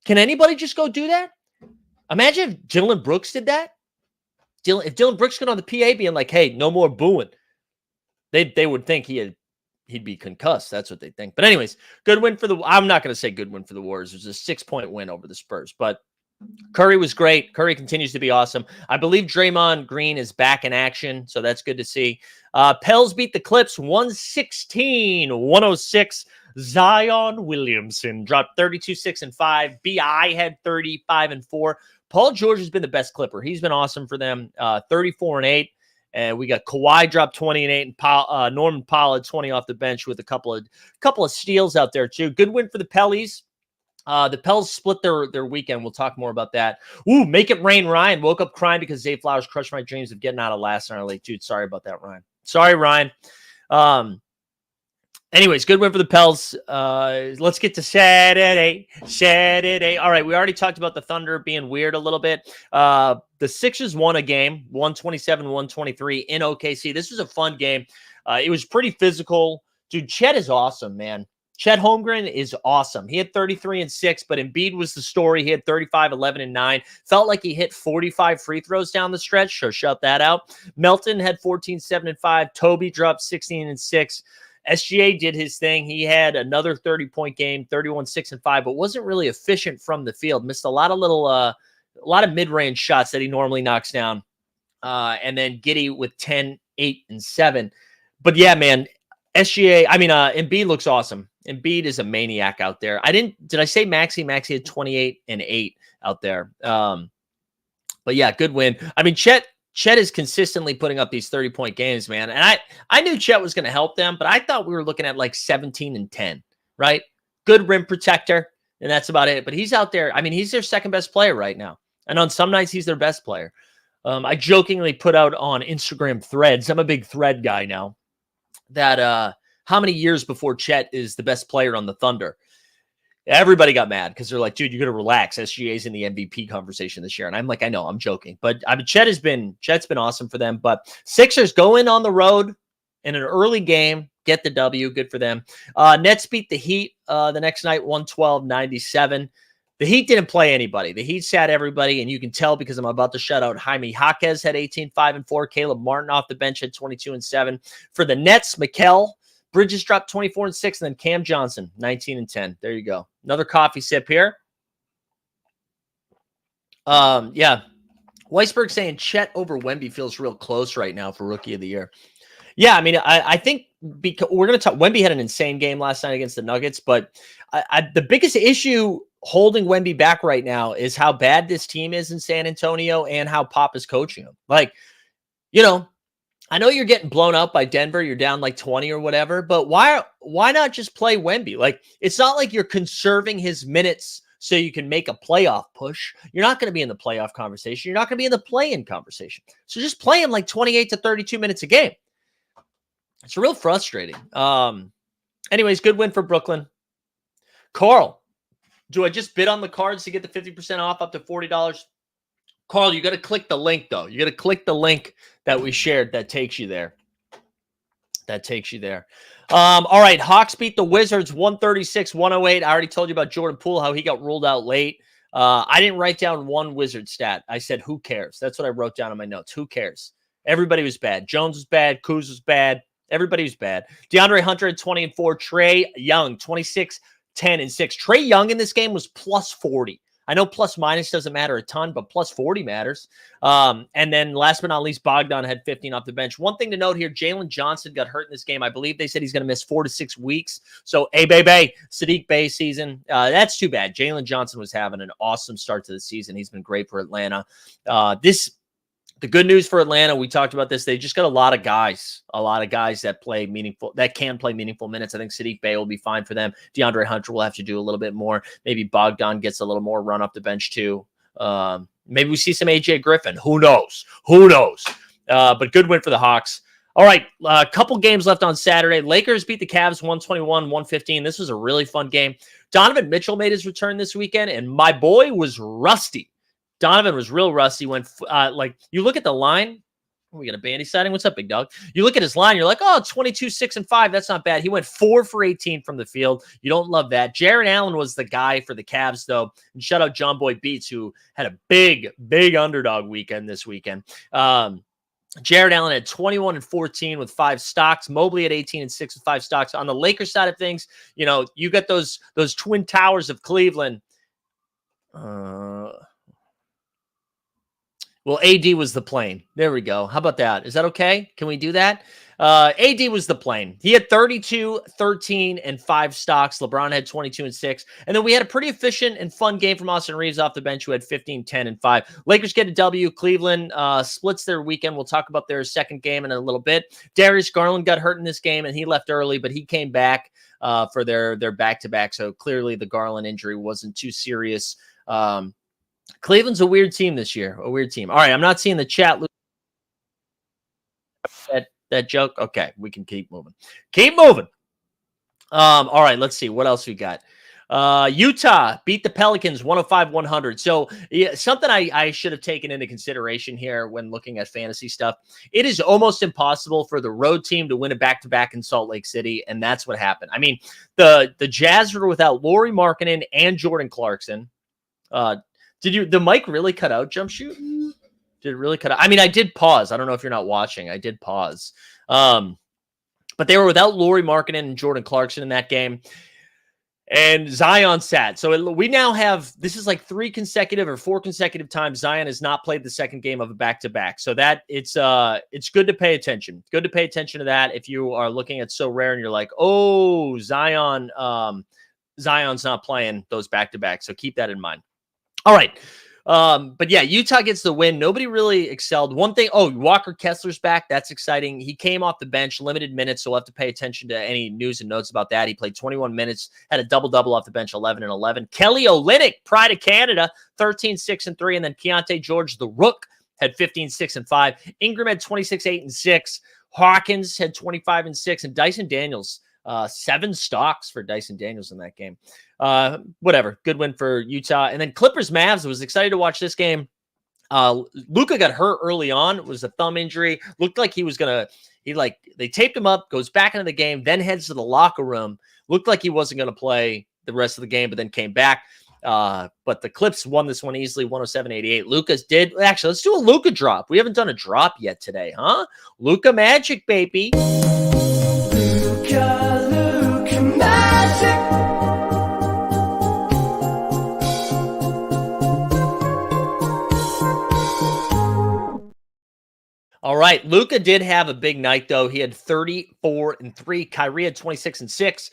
Can anybody just go do that? Imagine if Dylan Brooks did that. If Dylan Brooks got on the PA being like, hey, no more booing, they would think he'd be concussed. That's what they think. But anyways, good win for I'm not going to say good win for the Warriors. It was a 6-point win over the Spurs, but Curry was great. Curry continues to be awesome. I believe Draymond Green is back in action, so that's good to see. Pels beat the Clips 116-106. Zion Williamson dropped 32, 6, and 5. BI had 35 and 4. Paul George has been the best Clipper. He's been awesome for them. 34 and 8. And we got Kawhi dropped 20 and 8, and Norman Powell had 20 off the bench with a couple of steals out there too. Good win for the Pellies. The Pels split their weekend. We'll talk more about that. Ooh, make it rain, Ryan. Woke up crying because Zay Flowers crushed my dreams of getting out of last night late. Dude, sorry about that, Ryan. Sorry, Ryan. Anyways, good win for the Pels. Let's get to Saturday. All right, we already talked about the Thunder being weird a little bit. The Sixers won a game, 127-123 in OKC. This was a fun game. It was pretty physical. Dude, Chet is awesome, man. Chet Holmgren is awesome. He had 33 and 6, but Embiid was the story. He had 35, 11, and 9. Felt like he hit 45 free throws down the stretch, so shout that out. Melton had 14, 7, and 5. Toby dropped 16 and 6. SGA did his thing. He had another 30-point game, 31, 6, and 5, but wasn't really efficient from the field. Missed a lot of mid-range shots that he normally knocks down. And then Giddey with 10, 8, and 7. But yeah, man, Embiid looks awesome. Embiid is a maniac out there. Did I say Maxey? Maxey had 28 and 8 out there. But yeah, good win. I mean, Chet is consistently putting up these 30-point games, man. And I knew Chet was going to help them, but I thought we were looking at like 17 and 10, right? Good rim protector, and that's about it. But he's out there. I mean, he's their second best player right now. And on some nights, he's their best player. I jokingly put out on Instagram threads, I'm a big thread guy now, that how many years before Chet is the best player on the Thunder? Everybody got mad because they're like, dude, you got to relax. SGA's in the MVP conversation this year. And I'm like, I know, I'm joking. But I mean, Chet's been awesome for them. But Sixers go in on the road in an early game, get the W. Good for them. Nets beat the Heat the next night, 112-97. The Heat didn't play anybody. The Heat sat everybody, and you can tell because I'm about to shout out Jaime Jaquez had 18, 5, and 4. Caleb Martin off the bench had 22 and 7. For the Nets, Mikal Bridges dropped 24 and 6, and then Cam Johnson, 19 and 10. There you go. Another coffee sip here. Yeah. Weisberg saying Chet over Wemby feels real close right now for Rookie of the Year. Yeah, I mean, I think because we're going to talk. Wemby had an insane game last night against the Nuggets, but the biggest issue holding Wemby back right now is how bad this team is in San Antonio and how Pop is coaching them. Like, you know, I know you're getting blown out by Denver. You're down like 20 or whatever, but why not just play Wemby? Like, it's not like you're conserving his minutes so you can make a playoff push. You're not going to be in the playoff conversation. You're not going to be in the play-in conversation. So just play him like 28 to 32 minutes a game. It's real frustrating. Anyways, good win for Brooklyn. Carl, do I just bid on the cards to get the 50% off up to $40? Carl, you got to click the link, though. You got to click the link that we shared that takes you there. All right, Hawks beat the Wizards 136-108. I already told you about Jordan Poole, how he got ruled out late. I didn't write down one Wizard stat. I said, who cares? That's what I wrote down in my notes. Who cares? Everybody was bad. Jones was bad. Kuz was bad. Everybody was bad. DeAndre Hunter had 20 and 4. Trae Young, 26, 10 and 6. Trae Young in this game was plus 40. I know plus minus doesn't matter a ton, but plus 40 matters. And then last but not least, Bogdan had 15 off the bench. One thing to note here, Jalen Johnson got hurt in this game. I believe they said he's going to miss 4 to 6 weeks. So, Sadiq Bey season. That's too bad. Jalen Johnson was having an awesome start to the season. He's been great for Atlanta. The good news for Atlanta, we talked about this. They just got a lot of guys that can play meaningful minutes. I think Sadiq Bey will be fine for them. DeAndre Hunter will have to do a little bit more. Maybe Bogdan gets a little more run up the bench too. Maybe we see some AJ Griffin. Who knows? But good win for the Hawks. All right, a couple games left on Saturday. Lakers beat the Cavs 121-115. This was a really fun game. Donovan Mitchell made his return this weekend, and my boy was rusty. Donovan was real rusty. When you look at the line, we got a Bandy sighting. What's up, big dog? You look at his line, you're like, 22, 6 and 5. That's not bad. He went 4 for 18 from the field. You don't love that. Jared Allen was the guy for the Cavs, though. And shout out John Boy Beats, who had a big underdog weekend this weekend. Jared Allen had 21 and 14 with 5 stocks. Mobley had 18 and 6 with 5 stocks. On the Lakers side of things, you got those twin towers of Cleveland. Well, AD was the plane. There we go. How about that? Is that okay? Can we do that? AD was the plane. He had 32, 13, and 5 stocks. LeBron had 22 and 6. And then we had a pretty efficient and fun game from Austin Reeves off the bench, who had 15, 10, and 5. Lakers get a W. Cleveland splits their weekend. We'll talk about their second game in a little bit. Darius Garland got hurt in this game, and he left early, but he came back for their back-to-back. So clearly the Garland injury wasn't too serious. Cleveland's a weird team this year. A weird team. All right, I'm not seeing the chat. That joke. Okay, we can keep moving. All right, let's see. What else we got? Utah beat the Pelicans 105-100. So something I should have taken into consideration here when looking at fantasy stuff. It is almost impossible for the road team to win a back-to-back in Salt Lake City, and that's what happened. I mean, the Jazz were without Lauri Markkanen and Jordan Clarkson. Did the mic really cut out, Jump Shoot? Did it really cut out? I mean, I did pause. I don't know if you're not watching. I did pause. But they were without Lauri Markkanen and Jordan Clarkson in that game. And Zion sat. So we now have, this is like 4 consecutive times Zion has not played the second game of a back-to-back. So that it's good to pay attention. Good to pay attention to that if you are looking at So Rare and you're like, oh, Zion's not playing those back-to-backs. So keep that in mind. All right. But yeah, Utah gets the win. Nobody really excelled. One thing, Walker Kessler's back. That's exciting. He came off the bench, limited minutes, so we'll have to pay attention to any news and notes about that. He played 21 minutes, had a double-double off the bench, 11 and 11. Kelly Olynyk, pride of Canada, 13, 6 and 3. And then Keontae George, the Rook, had 15, 6 and 5. Ingram had 26, 8 and 6. Hawkins had 25 and 6. And Dyson Daniels, 7 stocks for Dyson Daniels in that game. Whatever. Good win for Utah. And then Clippers Mavs. I was excited to watch this game. Luka got hurt early on. It was a thumb injury. Looked like he was they taped him up, goes back into the game, then heads to the locker room. Looked like he wasn't going to play the rest of the game, but then came back. But the Clips won this one easily, 107-88. Luka's did. Actually, let's do a Luka drop. We haven't done a drop yet today, huh? Luka Magic, baby. Luka All right. Luka did have a big night, though. He had 34 and 3. Kyrie had 26 and 6.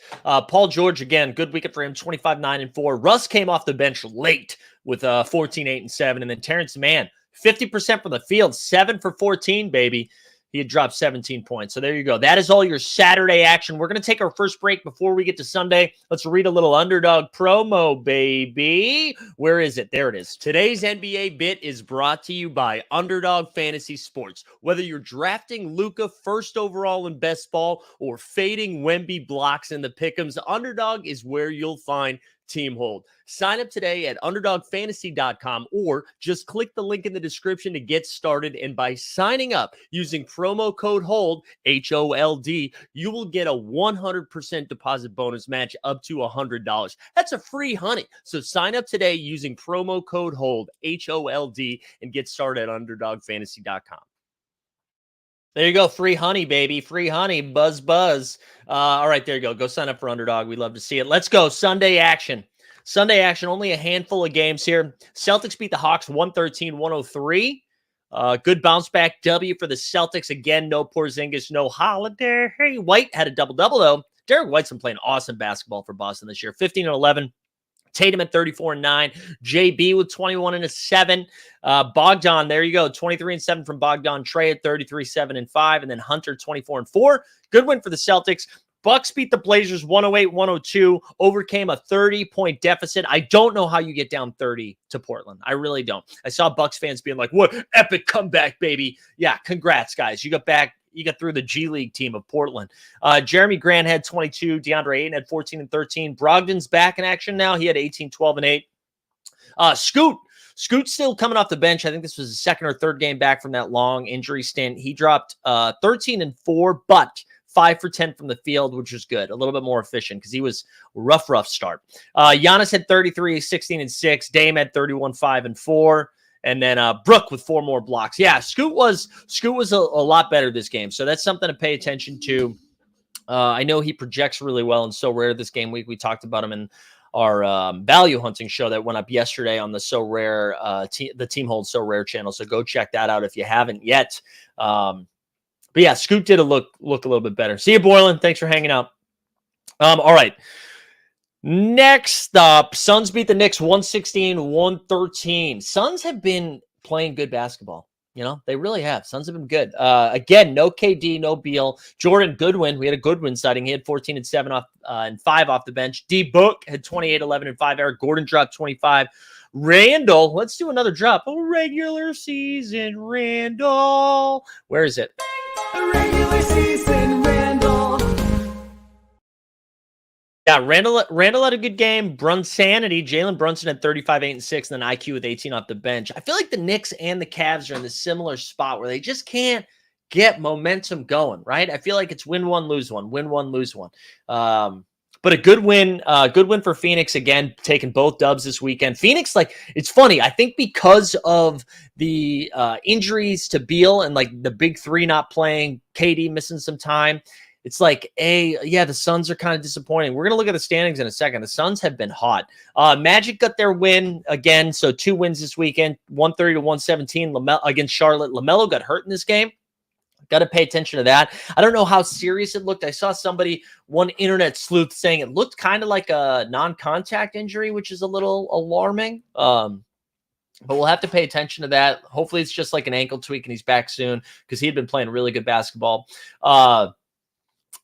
Paul George, again, good weekend for him, 25, 9 and 4. Russ came off the bench late with 14, 8 and 7. And then Terrence Mann, 50% from the field, 7 for 14, baby. He had dropped 17 points. So there you go. That is all your Saturday action. We're going to take our first break before we get to Sunday. Let's read a little Underdog promo, baby. Where is it? There it is. Today's NBA Bit is brought to you by Underdog Fantasy Sports. Whether you're drafting Luka first overall in best ball or fading Wemby blocks in the pick'ems, Underdog is where you'll find Team Hold. Sign up today at underdogfantasy.com or just click the link in the description to get started. And by signing up using promo code HOLD, HOLD, you will get a 100% deposit bonus match up to $100. That's a free honey. So sign up today using promo code HOLD, HOLD, and get started at underdogfantasy.com. There you go. Free honey, baby. Free honey. Buzz, buzz. All right, there you go. Go sign up for Underdog. We'd love to see it. Let's go. Sunday action. Sunday action. Only a handful of games here. Celtics beat the Hawks 113-103. Good bounce back W for the Celtics. Again, no Porzingis, no Holiday. Hey, White had a double-double, though. Derek White's been playing awesome basketball for Boston this year. 15 and 11. Tatum at 34 and 9. JB with 21 and 7. Bogdan, there you go. 23 and 7 from Bogdan. Trey at 33, 7 and 5. And then Hunter 24 and 4. Good win for the Celtics. Bucks beat the Blazers 108-102. Overcame a 30-point deficit. I don't know how you get down 30 to Portland. I really don't. I saw Bucks fans being like, what epic comeback, baby. Yeah, congrats, guys. You got back. You got through the G League team of Portland. Jeremy Grant had 22. DeAndre Ayton had 14 and 13. Brogdon's back in action now. He had 18, 12 and 8. Scoot's still coming off the bench. I think this was his second or third game back from that long injury stint. He dropped 13 and 4, but 5 for 10 from the field, which was good. A little bit more efficient because he was rough start. Giannis had 33, 16 and 6. Dame had 31, 5 and 4. And then Brook with 4 more blocks. Yeah, Scoot was a lot better this game. So that's something to pay attention to. I know he projects really well and So Rare this game week. We talked about him in our value hunting show that went up yesterday on the So Rare, the Team Hold So Rare channel. So go check that out if you haven't yet. But yeah, Scoot did look a little bit better. See you, Boylan. Thanks for hanging out. All right. Next up, Suns beat the Knicks 116-113. Suns have been playing good basketball. You know, they really have. Suns have been good. Again, no KD, no Beal. Jordan Goodwin, we had a Goodwin sighting. He had 14 and 7 off and 5 off the bench. D Book had 28, 11 and 5. Eric Gordon dropped 25. Randall, let's do another drop. A regular season Randall. Where is it? A regular season Randall. Yeah, Randall had a good game. Brunsanity, Jalen Brunson had 35, 8 and 6, and then IQ with 18 off the bench. I feel like the Knicks and the Cavs are in the similar spot where they just can't get momentum going, right? I feel like it's win one, lose one, win one, lose one. But a good win for Phoenix again, taking both dubs this weekend. Phoenix, like, it's funny. I think because of the injuries to Beal and like the big three not playing, KD missing some time. It's like, the Suns are kind of disappointing. We're going to look at the standings in a second. The Suns have been hot. Magic got their win again, so 2 wins this weekend, 130-117 against Charlotte. LaMelo got hurt in this game. Got to pay attention to that. I don't know how serious it looked. I saw one internet sleuth saying it looked kind of like a non-contact injury, which is a little alarming. But we'll have to pay attention to that. Hopefully it's just like an ankle tweak and he's back soon because he had been playing really good basketball.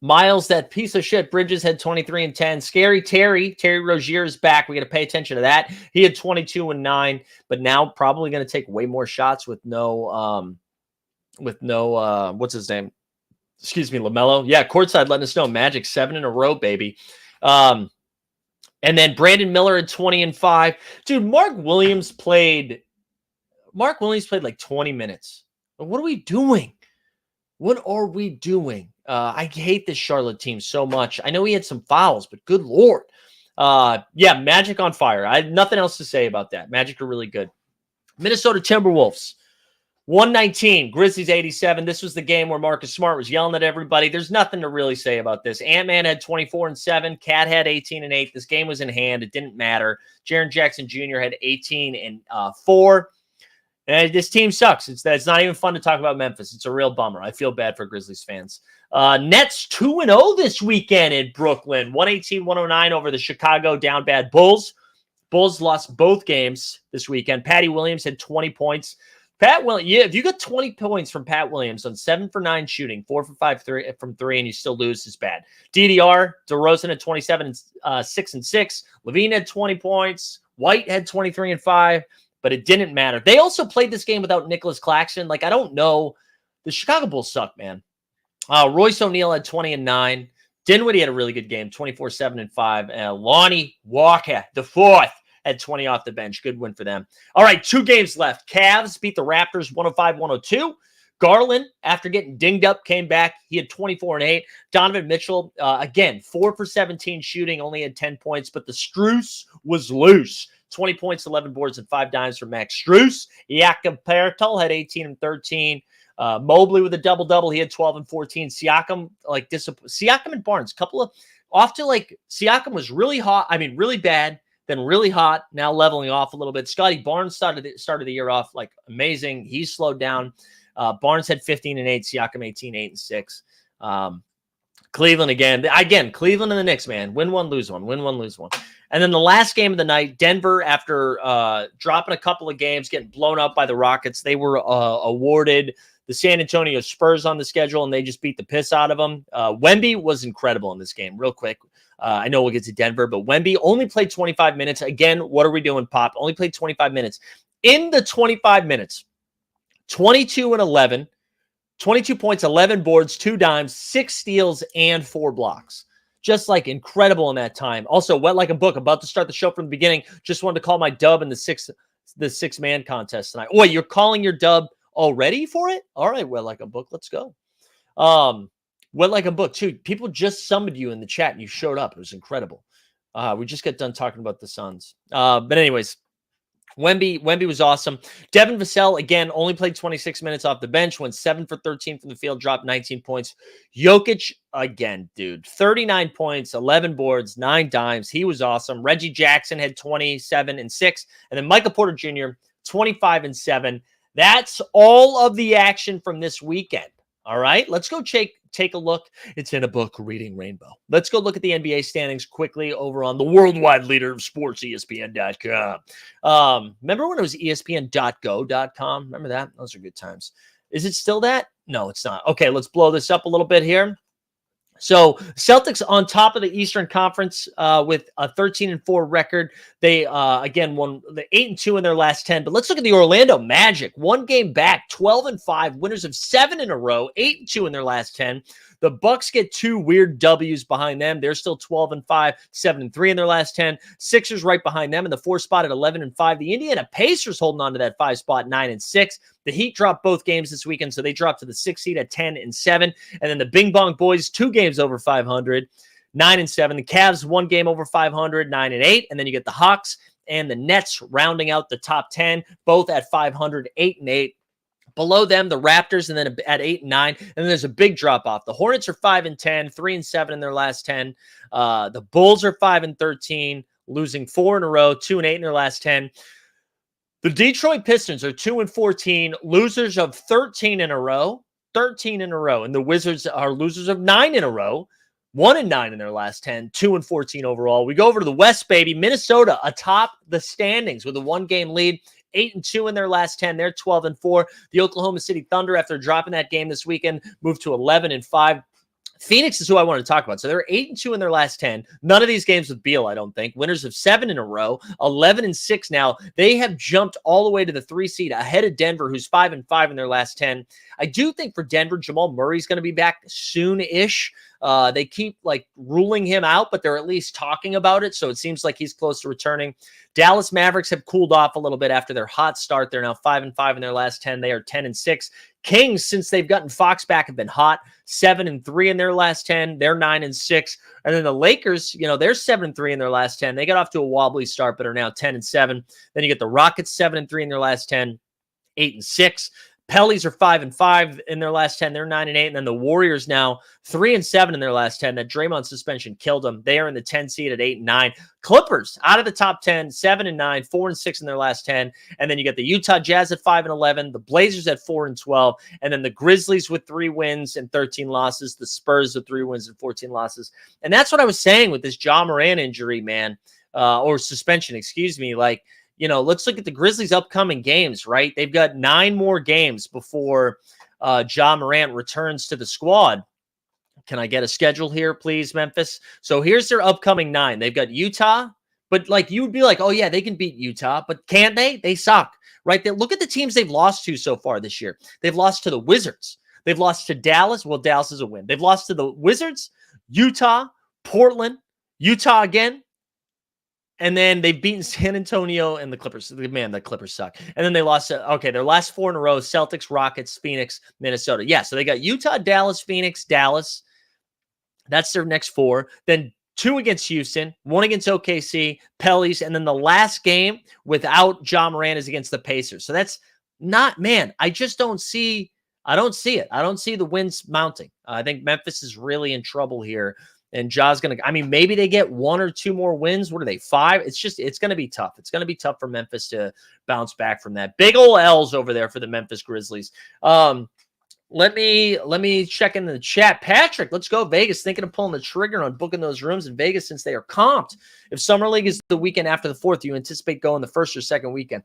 Miles, that piece of shit. Bridges had 23 and 10. Scary Terry Rozier is back. We got to pay attention to that. He had 22 and 9, but now probably going to take way more shots with no what's his name? Excuse me, LaMelo. Yeah, courtside letting us know Magic 7 in a row, baby. And then Brandon Miller at 20 and 5. Dude, Mark Williams played like 20 minutes. What are we doing? What are we doing? I hate this Charlotte team so much. I know he had some fouls, but good Lord. Magic on fire. I have nothing else to say about that. Magic are really good. Minnesota Timberwolves, 119. Grizzlies, 87. This was the game where Marcus Smart was yelling at everybody. There's nothing to really say about this. Ant-Man had 24 and 7. Cat had 18 and 8. This game was in hand. It didn't matter. Jaren Jackson Jr. had 18 and 4. And this team sucks. It's not even fun to talk about Memphis. It's a real bummer. I feel bad for Grizzlies fans. Nets 2-0 this weekend in Brooklyn. 118-109 over the Chicago down bad Bulls. Bulls lost both games this weekend. Patty Williams had 20 points. If you got 20 points from Pat Williams on 7 for 9 shooting, 4 for 5 from 3, and you still lose, is bad. DDR, DeRozan had 27 and 6 and 6. Levine had 20 points. White had 23 and 5. But it didn't matter. They also played this game without Nicholas Claxton. Like, I don't know. The Chicago Bulls suck, man. Royce O'Neal had 20 and 9. Dinwiddie had a really good game, 24, 7 and 5. Lonnie Walker, the fourth, had 20 off the bench. Good win for them. All right, 2 games left. Cavs beat the Raptors 105-102. Garland, after getting dinged up, came back. He had 24 and 8. Donovan Mitchell, again, 4 for 17 shooting, only had 10 points, but the Strus was loose. 20 points, 11 boards, and 5 dimes for Max Strus. Jakob Poeltl had 18 and 13. Mobley with a double-double. He had 12 and 14. Siakam, Siakam and Barnes, Siakam was really hot. I mean, really bad, then really hot, now leveling off a little bit. Scotty Barnes started the year off like amazing. He slowed down. Barnes had 15 and 8. Siakam 18, 8 and 6. Cleveland again. Cleveland and the Knicks, man. Win one, lose one. Win one, lose one. And then the last game of the night, Denver, after dropping a couple of games, getting blown up by the Rockets, they were awarded the San Antonio Spurs on the schedule, and they just beat the piss out of them. Wemby was incredible in this game. Real quick, I know we'll get to Denver, but Wemby only played 25 minutes. Again, what are we doing, Pop? Only played 25 minutes. In the 25 minutes, 22 and 11, 22 points, 11 boards, 2 dimes, 6 steals, and 4 blocks. Just like incredible in that time. Also, wet like a book. About to start the show from the beginning. Just wanted to call my dub in the six-man contest tonight. Oh, wait, you're calling your dub already for it? All right, wet like a book. Let's go. Wet like a book, too. People just summoned you in the chat and you showed up. It was incredible. We just got done talking about the Suns. But anyways, Wemby was awesome. Devin Vassell, again, only played 26 minutes off the bench, went 7 for 13 from the field, dropped 19 points. Jokic, again, dude, 39 points, 11 boards, 9 dimes. He was awesome. Reggie Jackson had 27 and 6. And then Michael Porter Jr., 25 and 7. That's all of the action from this weekend. All right, let's go take a look. It's in a book, Reading Rainbow. Let's go look at the NBA standings quickly over on the worldwide leader of sports, ESPN.com. Remember when it was ESPN.go.com? Remember that? Those are good times. Is it still that? No, it's not. Okay, let's blow this up a little bit here. So Celtics on top of the Eastern Conference with a 13-4 record. They, again, won the 8-2 in their last 10. But let's look at the Orlando Magic. 1 game back, 12-5, winners of 7 in a row, 8-2 in their last 10. The Bucks get 2 weird W's behind them. They're still 12-5, 7-3 in their last 10. Sixers right behind them in the 4 spot at 11-5. The Indiana Pacers holding on to that 5 spot, 9-6. The Heat dropped both games this weekend, so they dropped to the 6th seed at 10-7. And then the Bing Bong Boys, 2 games over 500, 9-7. The Cavs, 1 game over 500, 9-8. And then you get the Hawks and the Nets rounding out the top 10, both at 500, 8-8. Below them, the Raptors, and then at 8-9, and then there's a big drop off. The Hornets are 5-10, 3-7 in their last 10. The Bulls are 5-13, losing 4 in a row, 2-8 in their last 10. The Detroit Pistons are 2-14, losers of 13 in a row, and the Wizards are losers of 9 in a row, 1-9 in their last 10, 2-14 overall. We go over to the West, baby. Minnesota atop the standings with a 1-game lead. 8-2 in their last 10. They're 12-4. The Oklahoma City Thunder, after dropping that game this weekend, moved to 11-5. Phoenix is who I want to talk about. So they're 8-2 in their last 10. None of these games with Beal, I don't think. Winners of 7 in a row, 11-6 now. They have jumped all the way to the 3 seed ahead of Denver, who's 5-5 in their last 10. I do think for Denver, Jamal Murray's going to be back soon-ish. They keep ruling him out, but they're at least talking about it. So it seems like he's close to returning. Dallas Mavericks have cooled off a little bit after their hot start. They're now 5-5 in their last 10. They are 10-6. Kings, since they've gotten Fox back, have been hot. 7-3 in their last 10. They're 9-6. And then the Lakers, they're 7-3 in their last 10. They got off to a wobbly start, but are now 10-7. Then you get the Rockets 7-3 in their last 10, 8-6. Pellies are 5-5 in their last 10. They're 9-8. And then the Warriors now 3-7 in their last 10. That Draymond suspension killed them. They are in the 10 seed at 8-9. Clippers out of the top 10, 7-9, 4-6 in their last 10. And then you got the Utah Jazz at 5-11, the Blazers at 4-12, and then the Grizzlies with 3 wins and 13 losses, the Spurs with 3 wins and 14 losses. And that's what I was saying with this Ja Morant injury, man, or suspension, excuse me. Like, you know, let's look at the Grizzlies' upcoming games, right? They've got 9 more games before Ja Morant returns to the squad. Can I get a schedule here, please, Memphis? So here's their upcoming 9. They've got Utah, but like you would be like, oh, yeah, they can beat Utah, but can't they? They suck, right? Look at the teams they've lost to so far this year. They've lost to the Wizards. They've lost to Dallas. Well, Dallas is a win. They've lost to the Wizards, Utah, Portland, Utah again. And then they've beaten San Antonio and the Clippers. Man, the Clippers suck. And then they lost, their last 4 in a row, Celtics, Rockets, Phoenix, Minnesota. Yeah, so they got Utah, Dallas, Phoenix, Dallas. That's their next 4. Then 2 against Houston, 1 against OKC, Pellies, and then the last game without Ja Morant is against the Pacers. So that's not, man, I just don't see it. I don't see the wins mounting. I think Memphis is really in trouble here. And Ja's going to, I mean, maybe they get 1 or 2 more wins. What are they, 5? It's going to be tough. It's going to be tough for Memphis to bounce back from that. Big ol' L's over there for the Memphis Grizzlies. Let me check in the chat. Patrick, let's go Vegas. Thinking of pulling the trigger on booking those rooms in Vegas since they are comped. If Summer League is the weekend after the 4th, do you anticipate going the first or second weekend?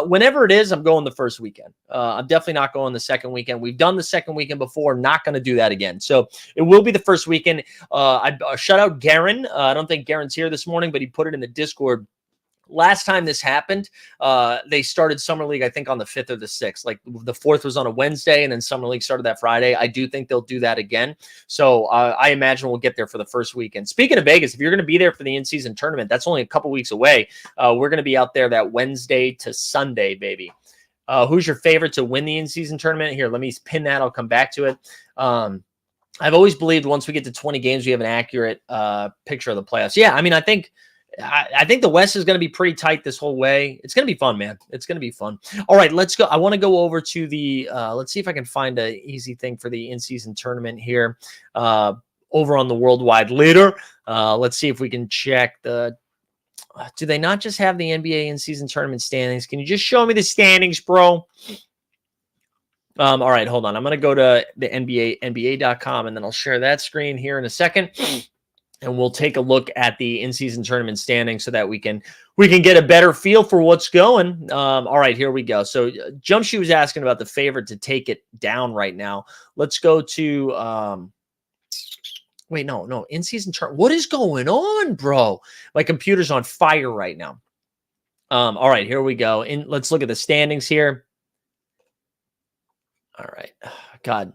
Whenever it is, I'm going the first weekend. I'm definitely not going the second weekend. We've done the second weekend before. Not going to do that again. So it will be the first weekend. I shout out Garen. I don't think Garen's here this morning, but he put it in the Discord. Last time this happened, they started Summer League, I think, on the 5th or the 6th. Like the 4th was on a Wednesday, and then Summer League started that Friday. I do think they'll do that again. So I imagine we'll get there for the first weekend. Speaking of Vegas, if you're going to be there for the in-season tournament, that's only a couple weeks away. We're going to be out there that Wednesday to Sunday, baby. Who's your favorite to win the in-season tournament? Here, let me pin that. I'll come back to it. I've always believed once we get to 20 games, we have an accurate picture of the playoffs. Yeah, I mean, I think the West is going to be pretty tight this whole way. It's going to be fun, man. It's going to be fun. All right, let's go. I want to go over to the let's see if I can find an easy thing for the in-season tournament here over on the Worldwide Leader. Let's see if we can check the do they not just have the NBA in-season tournament standings? Can you just show me the standings, bro? All right, hold on. I'm going to go to the NBA.com, and then I'll share that screen here in a second. And we'll take a look at the in-season tournament standings so that we can get a better feel for what's going. All right, here we go. So Jumpshoe was asking about the favorite to take it down right now. Let's go to wait, no, in-season tournament. What is going on, bro? My computer's on fire right now. All right, here we go. Let's look at the standings here. All right. God,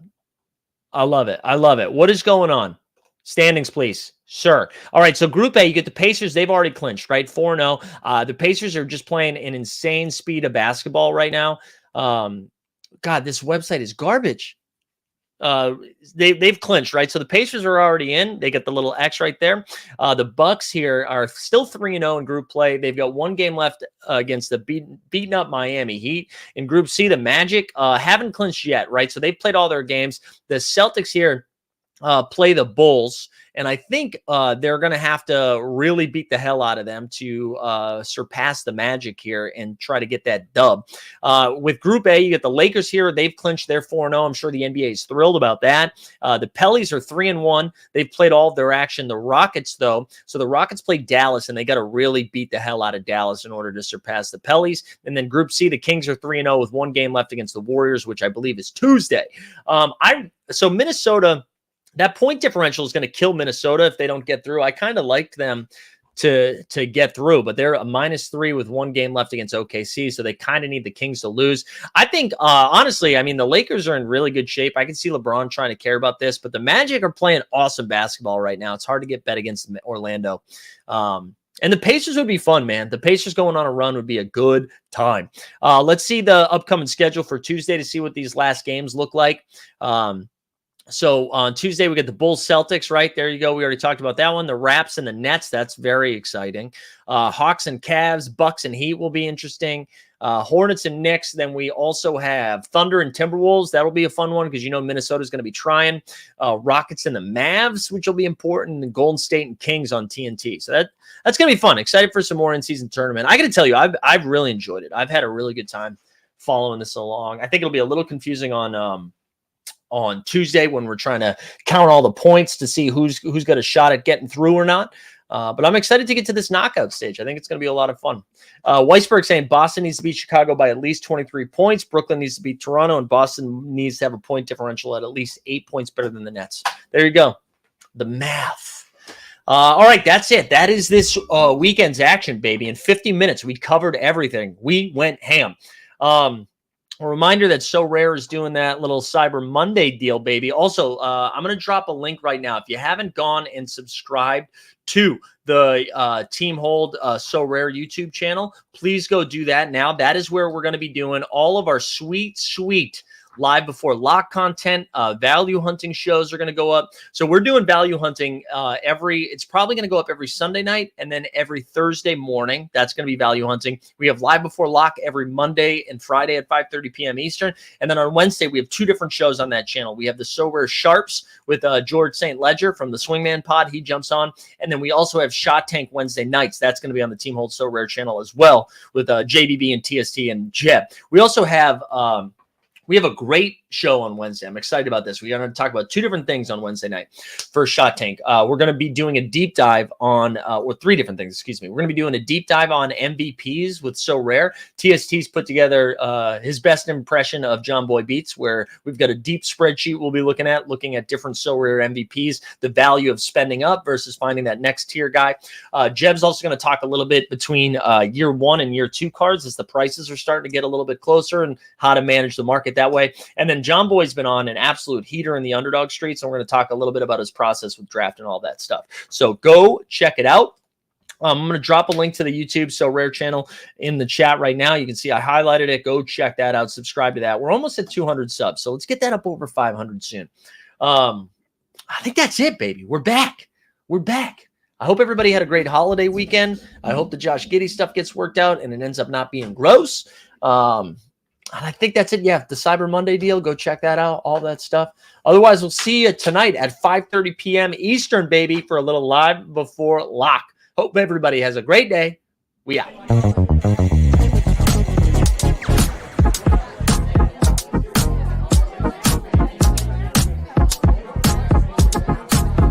I love it. I love it. What is going on? Standings, please. Sure. All right. So Group A, you get the Pacers. They've already clinched, right? 4-0. The Pacers are just playing an insane speed of basketball right now. God, this website is garbage. They've clinched, right? So the Pacers are already in. They get the little X right there. The Bucks here are still 3-0 in group play. They've got 1 game left against the beaten up Miami Heat. In Group C, the Magic haven't clinched yet, right? So they've played all their games. The Celtics here play the Bulls, and I think they're going to have to really beat the hell out of them to surpass the Magic here and try to get that dub. With Group A, you get the Lakers here. They've clinched their 4-0. I'm sure the NBA is thrilled about that. The Pellies are 3-1. They've played all of their action. The Rockets, though, so the Rockets played Dallas, and they got to really beat the hell out of Dallas in order to surpass the Pellies. And then Group C, the Kings are 3-0 with 1 game left against the Warriors, which I believe is Tuesday. So Minnesota, that point differential is going to kill Minnesota if they don't get through. I kind of liked them to get through, but they're a -3 with 1 game left against OKC, so they kind of need the Kings to lose. I think, honestly, I mean, the Lakers are in really good shape. I can see LeBron trying to care about this, but the Magic are playing awesome basketball right now. It's hard to get bet against Orlando. And the Pacers would be fun, man. The Pacers going on a run would be a good time. Let's see the upcoming schedule for Tuesday to see what these last games look like. So on Tuesday, we get the Bulls Celtics, right? There you go. We already talked about that one. The Raps and the Nets. That's very exciting. Hawks and Cavs, Bucks and Heat will be interesting. Hornets and Knicks. Then we also have Thunder and Timberwolves. That'll be a fun one because, Minnesota's going to be trying. Rockets and the Mavs, which will be important. And Golden State and Kings on TNT. So that's going to be fun. Excited for some more in-season tournament. I got to tell you, I've really enjoyed it. I've had a really good time following this along. I think it'll be a little confusing on Tuesday when we're trying to count all the points to see who's got a shot at getting through or not. But I'm excited to get to this knockout stage. I think it's going to be a lot of fun. Weisberg saying Boston needs to beat Chicago by at least 23 points. Brooklyn needs to beat Toronto, and Boston needs to have a point differential at least 8 points better than the Nets. There you go. The math. All right, that's it. That is this weekend's action, baby. In 50 minutes, we covered everything. We went ham. A reminder that So Rare is doing that little Cyber Monday deal, baby. Also, I'm going to drop a link right now. If you haven't gone and subscribed to the Team Hold So Rare YouTube channel, please go do that now. That is where we're going to be doing all of our sweet live before lock content. Value hunting shows are going to go up. So we're doing value hunting it's probably going to go up every Sunday night and then every Thursday morning. That's going to be value hunting. We have live before lock every Monday and Friday at 5:30 p.m. Eastern. And then on Wednesday, we have 2 different shows on that channel. We have the So Rare Sharps with George St. Ledger from the Swingman Pod. He jumps on. And then we also have Shot Tank Wednesday nights. That's going to be on the Team Hold So Rare channel as well with JBB and TST and Jeb. We also have we have a great show on Wednesday. I'm excited about this. We're going to talk about 2 different things on Wednesday night for Shot Tank. We're going to be doing a deep dive on, or 3 different things, excuse me. We're going to be doing a deep dive on MVPs with So Rare. TST's put together his best impression of John Boy Beats, where we've got a deep spreadsheet we'll be looking at different So Rare MVPs, the value of spending up versus finding that next tier guy. Jeb's also going to talk a little bit between year 1 and year 2 cards as the prices are starting to get a little bit closer and how to manage the market that way. And then John Boy's been on an absolute heater in the underdog streets, and we're going to talk a little bit about his process with draft and all that stuff. So go check it out. I'm going to drop a link to the YouTube So Rare channel in the chat right now. You can see I highlighted it. Go check that out. Subscribe to that. We're almost at 200 subs, so let's get that up over 500 soon. I think that's it, baby. We're back. I hope everybody had a great holiday weekend. I hope the Josh Giddey stuff gets worked out and it ends up not being gross. And I think that's it. Yeah, the Cyber Monday deal. Go check that out, all that stuff. Otherwise, we'll see you tonight at 5:30 p.m. Eastern, baby, for a little live before lock. Hope everybody has a great day. We out.